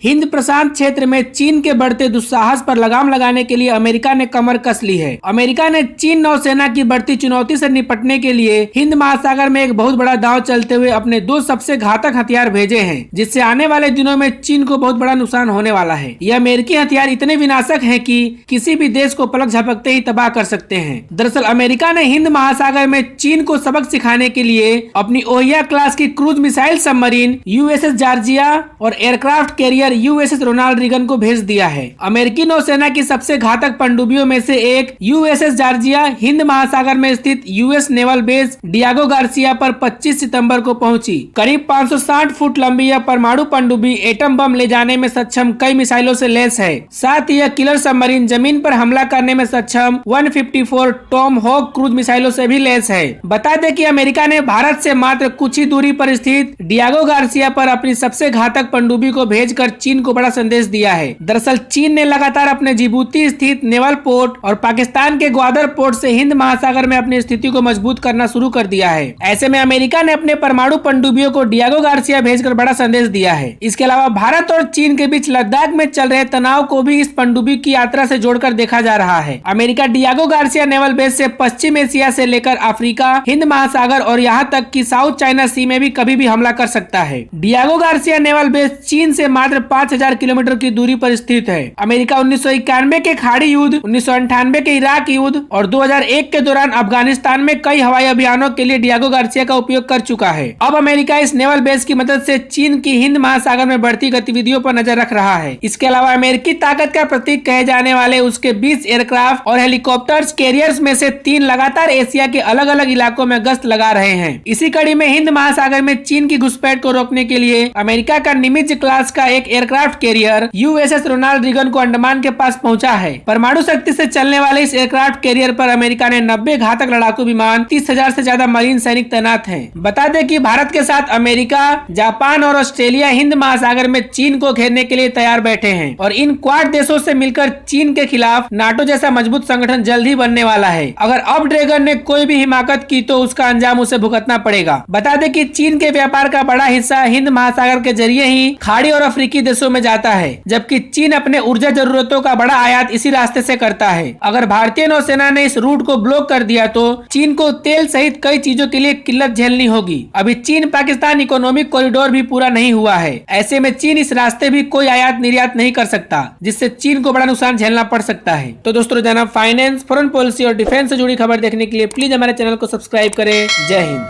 हिंद प्रशांत क्षेत्र में चीन के बढ़ते दुस्साहस पर लगाम लगाने के लिए अमेरिका ने कमर कस ली है। अमेरिका ने चीन नौसेना की बढ़ती चुनौती से निपटने के लिए हिंद महासागर में एक बहुत बड़ा दांव चलते हुए अपने दो सबसे घातक हथियार भेजे हैं, जिससे आने वाले दिनों में चीन को बहुत बड़ा नुकसान होने वाला है। ये अमेरिकी हथियार इतने विनाशक हैं कि किसी भी देश को पलक झपकते ही तबाह कर सकते हैं। दरअसल अमेरिका ने हिंद महासागर में चीन को सबक सिखाने के लिए अपनी ओहिया क्लास की cruise missile submarine USS Georgia और aircraft carrier USS Ronald Reagan को भेज दिया है। अमेरिकी नौसेना की सबसे घातक पनडुब्बियों में से एक यूएसएस जॉर्जिया हिंद महासागर में स्थित US naval base Diego Garcia पर 25 सितंबर को पहुंची। करीब 560 फुट लंबी यह परमाणु पनडुब्बी एटम बम ले जाने में सक्षम कई मिसाइलों से लैस है। साथ ही यह किलर सबमरीन जमीन पर हमला करने में सक्षम 154 टॉम हॉक क्रूज मिसाइलों से भी लैस है। बता दें कि अमेरिका ने भारत से मात्र कुछ ही दूरी पर स्थित डियागो गार्सिया पर अपनी सबसे घातक पनडुब्बी को भेजकर चीन को बड़ा संदेश दिया है। दरअसल चीन ने लगातार अपने जिबूती स्थित नेवल पोर्ट और पाकिस्तान के ग्वादर पोर्ट से हिंद महासागर में अपनी स्थिति को मजबूत करना शुरू कर दिया है। ऐसे में अमेरिका ने अपने परमाणु पनडुब्बियों को डियागो गार्सिया भेजकर बड़ा संदेश दिया है। इसके अलावा भारत और चीन के बीच लद्दाख में चल रहे तनाव को भी इस पनडुब्बी की यात्रा से जोड़कर देखा जा रहा है। America Diego Garcia naval base से पश्चिम एशिया से लेकर अफ्रीका, हिंद महासागर और यहाँ तक कि साउथ चाइना सी में भी कभी भी हमला कर सकता है। डियागो गार्सिया नेवल बेस चीन से मात्र 5000 किलोमीटर की दूरी पर स्थित है। अमेरिका 1991 के खाड़ी युद्ध, 1998 के इराक युद्ध और 2001 के दौरान अफगानिस्तान में कई हवाई अभियानों के लिए डियागो गार्सिया का उपयोग कर चुका है। अब अमेरिका इस नेवल बेस की मदद से चीन की हिंद महासागर में बढ़ती गतिविधियों पर नजर रख रहा है। इसके अलावा अमेरिकी ताकत का प्रतीक कहे जाने वाले उसके 20 एयरक्राफ्ट और हेलीकॉप्टर्स कैरियर्स में से 3 लगातार एशिया के अलग अलग इलाकों में गश्त लगा रहे हैं। इसी कड़ी में हिंद महासागर में चीन की घुसपैठ को रोकने के लिए अमेरिका का निमित्ज क्लास का एक aircraft carrier USS Ronald Reagan को अंडमान के पास पहुंचा है। परमाणु शक्ति से चलने वाले इस एयरक्राफ्ट कैरियर पर अमेरिका ने 90 घातक लड़ाकू विमान, 30,000 से ज्यादा मरीन सैनिक तैनात हैं। बता दें कि भारत के साथ अमेरिका, जापान और ऑस्ट्रेलिया हिंद महासागर में चीन को घेरने के लिए तैयार बैठे हैं और इन क्वाड देशों से मिलकर चीन के खिलाफ नाटो जैसा मजबूत संगठन जल्द ही बनने वाला है। अगर अब ड्रैगन ने कोई भी हिमाकत की तो उसका अंजाम उसे भुगतना पड़ेगा। बता दें कि चीन के व्यापार का बड़ा हिस्सा हिंद महासागर के जरिए ही खाड़ी और अफ्रीकी देशों में जाता है, जबकि चीन अपने ऊर्जा जरूरतों का बड़ा आयात इसी रास्ते से करता है। अगर भारतीय नौसेना ने इस रूट को ब्लॉक कर दिया तो चीन को तेल सहित कई चीजों के लिए किल्लत झेलनी होगी। अभी चीन पाकिस्तान इकोनॉमिक कॉरिडोर भी पूरा नहीं हुआ है। ऐसे में चीन इस रास्ते भी कोई आयात निर्यात नहीं कर सकता, जिससे चीन को बड़ा नुकसान झेलना पड़ सकता है। तो दोस्तों, रोजाना फाइनेंस, फॉरेन पॉलिसी और डिफेंस से जुड़ी खबर देखने के लिए प्लीज हमारे चैनल को सब्सक्राइब करें। जय हिंद।